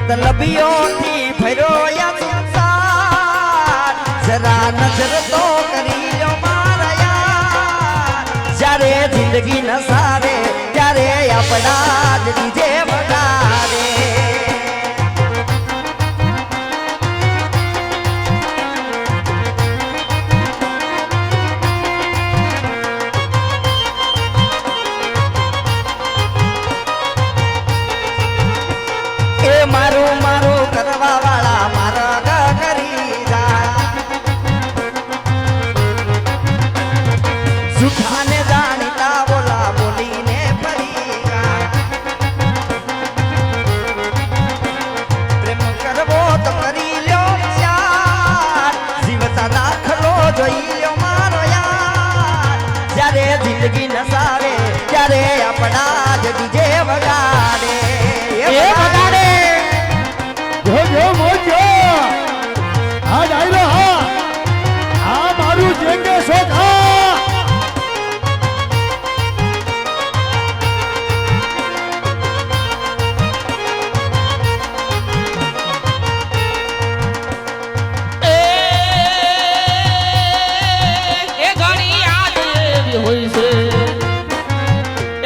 मतलबियों थी भरो या संसार जरा नजर तो करी लो मारा यार जारे जिंदगी न सारे त्यारे अपना डीजे बगारे मारू मारू करवा वाला मारा करी जा सुखाने जानिता बोला बोली ने परीगा प्रेम करवो तो करी लो यार जीवता दाखलो जोई लो मारो यार जारे जिंदगी नसावे त्यारे अपना डीजे वगाड़े ये वगाड़े जो मोजो आज आइलो हा मारू जेंगे सोखा ए घणी याद एवी होई से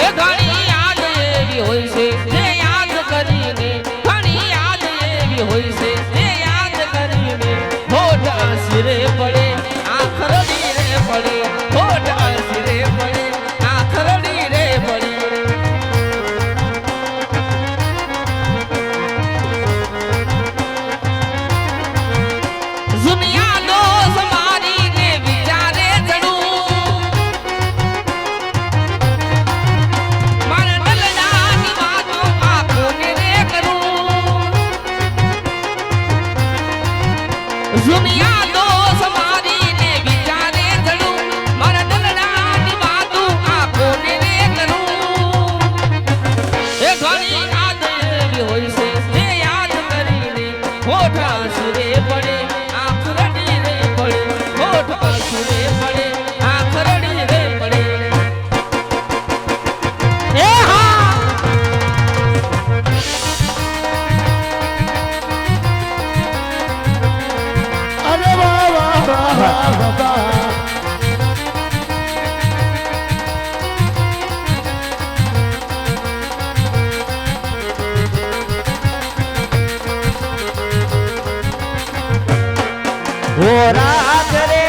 ए घणी याद एवी होई से जे याद करीने घणी याद एवी होई से जे याद करीने होठ आसिरे पड़े आखरड़ी रे पड़े होठ आसिरे पड़े आखरड़ी रे पड़े दुनिया दोस्त मारी ने विचारे चढ़ू मन डलना की बातों आंखों ने रे करूं दुनिया दोस्त मारी ने विचारे चढ़ू मन डलना की बातों आंखों ने रे करूं ए घणी याद एवी होई से जे याद करीने होठ आंसुरे पड़े आखरड़ी रे पड़े होठ आंसुरे पड़े आखरड़ी रे पड़े ए हाँ अरे वाह वाह वाह वाह वाह ओ रात रे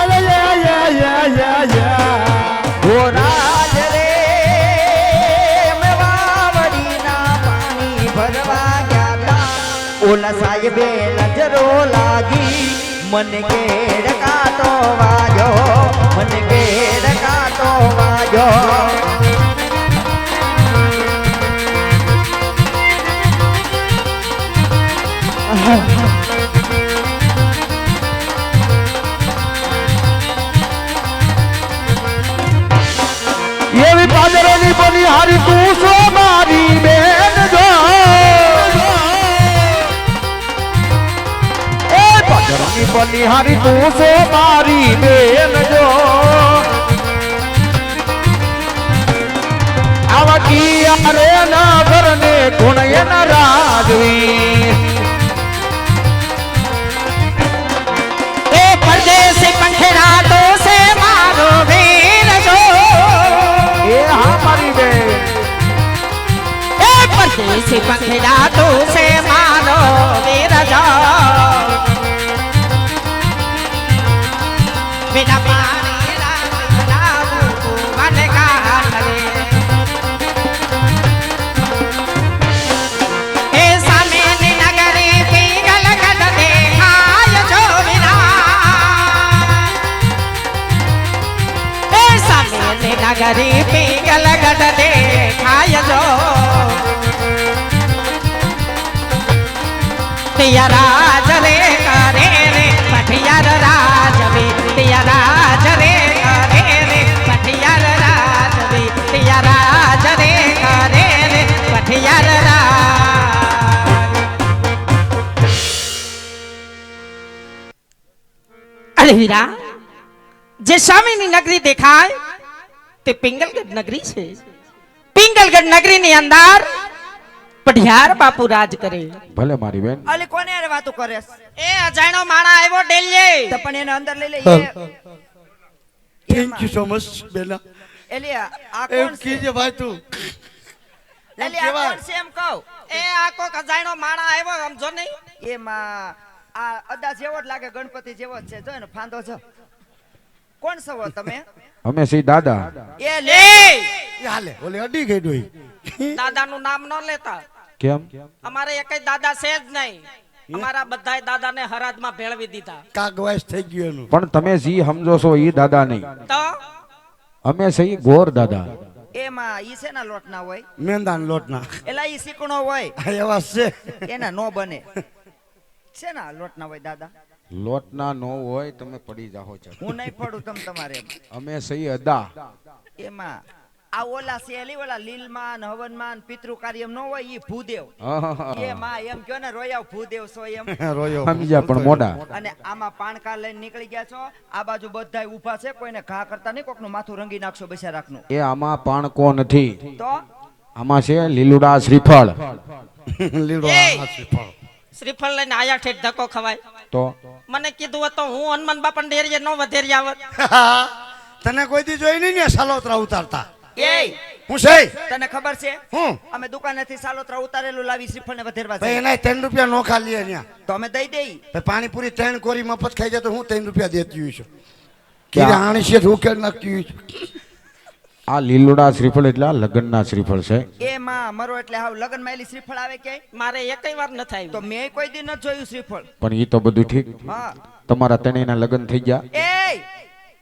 अरे या ओ राज रे मैं वावड़ी ना पानी भरवा गया था ओला साहिबे नजरो लागी मन केड़ का तो वाजो मन केड़ का तो वाजो ये भी पादरों बनी हारी तू सो मारी बेन जो ए पादरों बनी हारी तू सो मारी बेन जो आवा की यारे ना करने गुण ये न राजवी परदेसी पंखड़ा तो से मारो वीर जो ए हमारी बेन ए परदेसी पंखड़ा तो से मारो वीर जो बिना पानी राम मन का करे ए सामेनी नगरी पिघल गट देखाय जो बिना नगरी पिघल गट देखाय जो तिया राज रे करे रे पठियार राज भी तिया राज रे करे रे पठियार राज भी तिया राज रे करे रे पठियार राज अरे वीरा जे स्वामीनी नगरी देखाय તે પિંગલગઢ નગરી છે. પિંગલગઢ નગરીની અંદર પઢિયાર બાપુ રાજ કરે. ભલે મારી બેન. અલી કોને યાર વાતો કરે એ અજાણ્યો માણા આવ્યો ડેલ્લે. તો પણ એને અંદર લઈ લે થેન્ક યુ સો મચ બેના એલી આ એમ કોણ છે કીજે ભાઈ તું એલી આ કોણ છે એમ કહું એ આ કોક અજાણ્યો માણા આવ્યો સમજો નહીં. એમાં આ અદા જેવો જ લાગે ગણપતિ જેવો જ છે જો એનો ફાંદો જો કોણ છો તમે અમે સી દાદા. એ લે એ હાલે ઓલે અડી ગઈ ડોઈ દાદાનું નામ ન લેતા. કેમ? અમારે એકય દાદા છે જ નહીં. અમારા બધાય દાદાને હરાજમાં ભેળવી દીધા. કાગ વાયસ થઈ ગયું એનું પણ તમે જી સમજો છો ઈ દાદા નહીં. તો અમે સહી ગોર દાદા. એમાં ઈ છે ના લોટ ના હોય મેંદાન લોટના એલા ઈ શીકણો હોય આ એવા છે એના નો બને છે ના લોટ ના હોય દાદા લોટના નો હોય તમે પડી જાઓ છો. હું નહીં પડું તમારે એમ. અમે સહી અદા. એમાં આ ઓલા શેલી ઓલા લીલમાન હવનમાન પિતૃ કાર્યમ નો હોય ઈ ભૂદેવ એ માં એમ કયો ને રોયાવ ભૂદેવ છો એમ રોયો સમજ્યા પણ મોઢા. અને આમાં પાણકા લઈને નીકળી ગયા છો આ બાજુ બધાય ઊભા છે કોઈને ઘા કરતા નહીં કોકનું માથું રંગી નાખશો બિચારાકનું એ આમાં પાણકો નથી. તો આમાં છે લીલુડા શ્રીફળ. લીડો એ! આ શ્રીફળ. શ્રીફળ લઈને આયા ઠેઠ ધક્કો ખવાય. તો મને કીધું હોત તો હું હનુમાન બાપાને ડેરીએ નો વધેરી આવત. તને કોઈ દી જોઈ નહીં ને સાલોતરા ઉતારતા એ હું છે તને ખબર છે હું અમે દુકાનેથી સાલોત્રા ઉતારેલું લાવી શ્રીફળ ને વધેરવા ભાઈ જાય એના 3 રૂપિયા નોખા લે ત્યાં તો અમે દઈ દઈ ભાઈ પાણીપુરી 3 કોરી મફત ખાઈ જાય તો હું 3 રૂપિયા દેતી હોઈશ ક્યાં? કીરે આણી છે ઉકેલ નાખતી હોઈશ આ લીલુડા શ્રીફળ એટલે આ લગ્નના શ્રીફળ છે. એ માં મરો એટલે હાવ લગન માં એલી શ્રીફળ આવે કે મારે એકય વાર ન થાય. તો મેં કોઈ દી ન જોયું શ્રીફળ પણ ઈ તો બધું ઠીક. હા તમારા ત્રણેયના લગ્ન થઈ ગયા. એ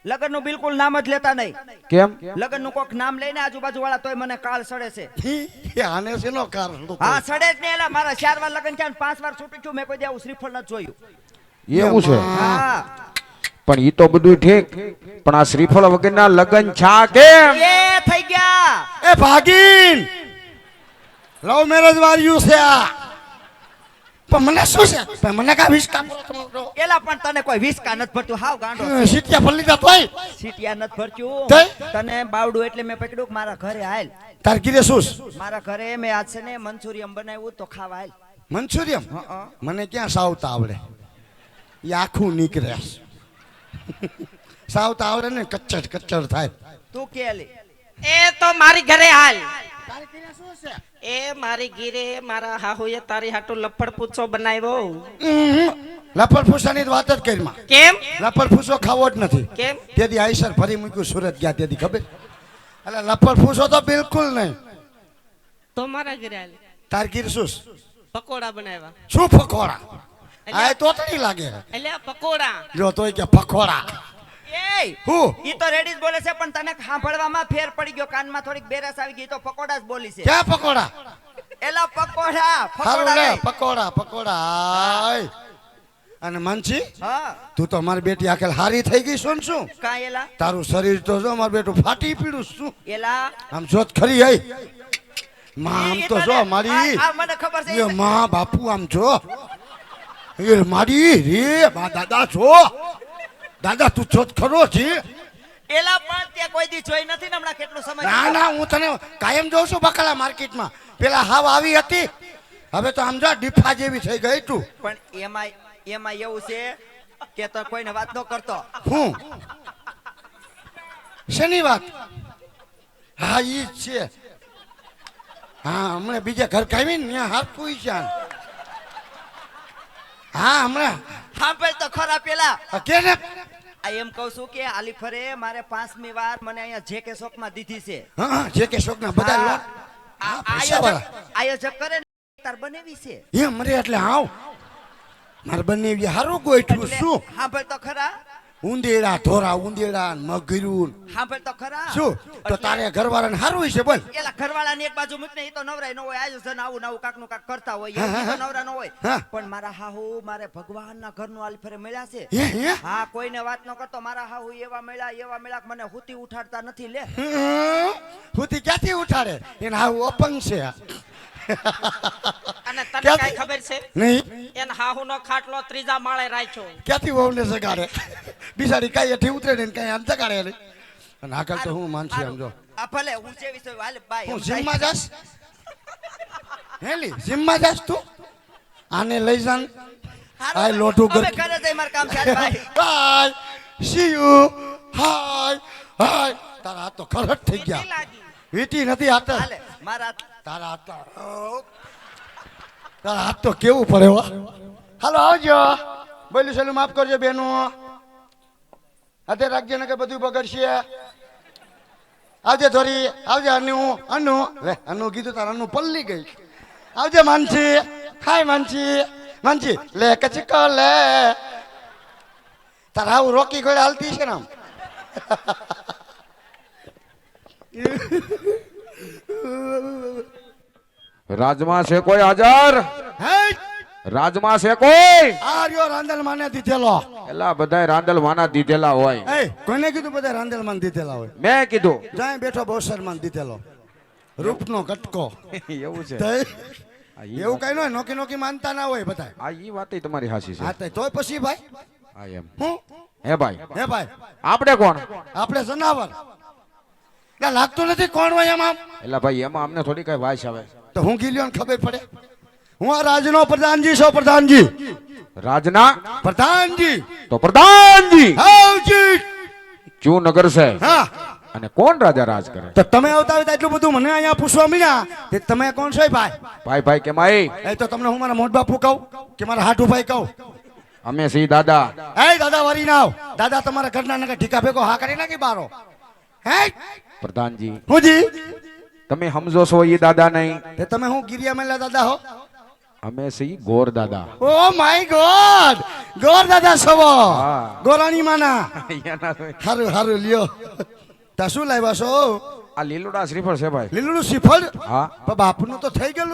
લગન નું બિલકુલ નામ જ લેતા નહીં કેમ? લગન નું કોક નામ લઈને આજુબાજુ વાળા તોય મને કાળ સડે છે એ આને છે નો કારણ હા સડે જ નહીં એલા મારા 4 વાર લગન થયા 5 વાર છૂટી છું મેં કોઈ દી આવું શ્રીફળ ન જોયું એવું છે. હા પણ ઈ તો બધું ઠીક. પણ આ શ્રીફળ વગરના લગ્ન છા કેમ? એ થઈ ગયા એ ભાગીન લવ મેરેજ વાળ્યું છે આ પણ મને શું છે પણ મને કા વિસ્કા એલા પણ તને કોઈ વિસ્કા નથી ભરતું હાવ ગાંડો સીટિયા ભલી જા તોય સીટિયા નથી ભરતું તઈ? તને બાવડું એટલે મેં પકડ્યું કે મારા ઘરે હાલ તાર કીધે શું મારા ઘરે મેં આજ છે ને મંચુરિયમ બનાવ્યું તો ખાવા હાલ મંચુરિયમ હં. મને ક્યાં સાવતા આવડે એ આખું નીકળે સાવતા આવડે ને કચ્ચર કચ્ચર થાય તું કે લે એ તો મારી ઘરે હાલ. એ મારી ઘીરે મારા હાહુએ તારી હાટુ લફડ પૂછો બનાવ્યો. લફડ ફૂસાની વાત જ કરી માં કેમ? લફડ ફૂસો ખાવો જ નથી કેમ? તેથી આઈસર ફરી મૂક્યું સુરત ગયા તેથી ખબર એટલે લફડ ફૂસો તો બિલકુલ નહીં તો મારા ઘરે હાલ. તાર કીધું શું પકોડા બનાવ્યા. શું ફકોડા આ તોતડી લાગે એટલે આ પકોડા. જો તોય કે ફકોડા એ હું ઈ તો રેડી જ બોલે છે પણ તને સાંભળવામાં ફેર પડી ગયો કાનમાં થોડીક બેરસ આવી ગઈ તો પકોડા જ બોલી છે ક્યાં પકોડા એલા પકોડા હારું પકોડા લે નહીં. પકોડા પકોડા આય. અને માનસી હા તું તો મારી બેટી આખેલ હારી થઈ ગઈ શું શું કા એલા તારું શરીર તો જો મારું બેટું ફાટી પીડું શું એલા આમ જોત ખરી હઈ માં આમ તો જો મારી આ મને ખબર છે એ માં બાપુ આમ જો એ મારી રે બા દાદા જો દાદા તું જોત ખરો છે એલા પણ તે કોઈ દી જોઈ નથી ને હમણાં કેટલો સમય ના ના હું તને કાયમ જોઉં છું બકાલા માર્કેટમાં પેલા હાવ આવી હતી હવે તો આમ જો ડીફા જેવી થઈ ગઈ તું પણ એમાં એવું છે કે તો કોઈને વાત ન કરતો હું શેની વાત હા ઈ જ છે હા હમણાં બીજા ઘર કાવી ને ત્યાં હાથું છે હા હમણાં સાંભળ તો ખરા પેલા કે ને આ એમ કહું છું કે આલી ફરે મારે 5મી વાર મને અહીંયા જે કે શોકમાં દીધી છે હા જે કે શોકના બધા લોટ હા, પૈસાવાળા. આયોજક કરે ને તાર બનેવી છે એ મરે એટલે આવ મારે બંને હારું ગોઠવું શું સાંભળ તો ખરા ઉંદેડા ધોરા ઉંદેડા મગરું સાંભળ તો ખરા શું તો તારે ઘરવાળાને હારું છે બોલ એલા ઘરવાળાની એક બાજુ મૂકને ઈ તો નવરાય ન હોય આયોજન આવું નવું કાક નું કાક કરતા હોય હા, ઈ તો હા. નવરા ન હોય હા. પણ મારા હાહુ મારે ભગવાનના ઘરનું આલી ફરે મળ્યા છે હે હા કોઈને વાત ન કરતો મારા હાહુ એવા મળ્યા કે મને હુતી ઉઠાડતા નથી લે હુતી ક્યાંથી ઉઠાડે એને હાવ અપંગ છે અને તને ક્યાંથી? કાંઈ ખબર છે? નહીં એને હાહુનો ખાટલો ત્રીજા માળે રાખ્યો. ક્યાંથી વહુને જગાડે બિચારી કઈ એઠી ઉતરે ને કઈ આમ જગાડે નહીં અને આગળ તો હું માનસી આમ જો આ ભલે હું જેવી છું હાલ બાય હું જીમમાં જાસ હેલી જીમમાં જાસ તું આને લઈ જાન હાય લોઠું હવે કર ઘરે જઈ માર કામ છે bye bye see you hi hi તારા હાથ તો ખરટ થઈ ગયા લાગી વીટી નથી હાથ હાલે મારા તારા હાથ તારા હાથ તો કેવું પડે હો હાલો આવજો બોલ્યું ચાલું માફ કરજો બેનો હાથે રાખજે ને કે બધું બગડશે આવજે થોડી આવજે અનુ લે અનુ કીધું તારા અનુ પલ્લી ગઈ આવજે માનસી હાય માનસી લે કચકો લે તારા આવું રોકી ગોળે હાલતી છે ને આમ રાજમાં છે કોઈ હાજર હે રાજમાં છે કોઈ આ રહ્યો રાંદલ માને દીધેલો એલા બધાય રાંદલ માના દીધેલા હોય એ કોને કીધું બધા રાંદલ માન દીધેલા હોય મેં કીધું જાય બેઠો બહુ માન દીધેલો રૂપનો કટકો એવું છે તે આ ઈ એવું કઈ ન હોય નોકી નોકી માનતા ના હોય બધા આ ઈ વાત તમારી હાચી છે હા તે તોય પછી ભાઈ હા એમ હું હે ભાઈ હે ભાઈ આપણે કોણ આપણે જનાવર ના લાગતું નથી કોણ હોય એમાં એલા ભાઈ એમાં અમને થોડી કઈ વાસ આવે તો હું ગીલ્યો ને ખબર પડે હું આ રાજનો પ્રધાનજી છો પ્રધાનજી રાજના પ્રધાનજી તો પ્રધાનજી હાજી ક્યું નગર છે હા અને કોણ રાજા રાજ કરે તો તમે આવતા હોય તો એટલું બધું મને અહીંયા પૂછવા મળ્યા કે તમે કોણ છો ભાઈ ભાઈ ભાઈ કે માઈ એ તો તમને હું મારા મોટ બાપુ કહું કે મારા હાટુ ભાઈ કહું અમે સી દાદા એ દાદા વારી ના આવ દાદા તમારા ઘરના નગર ઢીકા ભેગો હા કરી નાખી બારો હે પ્રધાનજી હુંજી તમે સમજો છો એ દાદા નહીં તે તમે હું ગિરિયા મેલા દાદા હો અમે સી ગોર દાદા ઓ માય ગોડ ગોર દાદા સવો હા. ગોરાણી માના અહીંયાના તો હારું હારું લ્યો તા શું લાવ્યા છો આ લીલુડા શ્રીફળ છે ભાઈ લીલું શ્રીફળ હા પણ બાપનું તો થઈ ગયેલું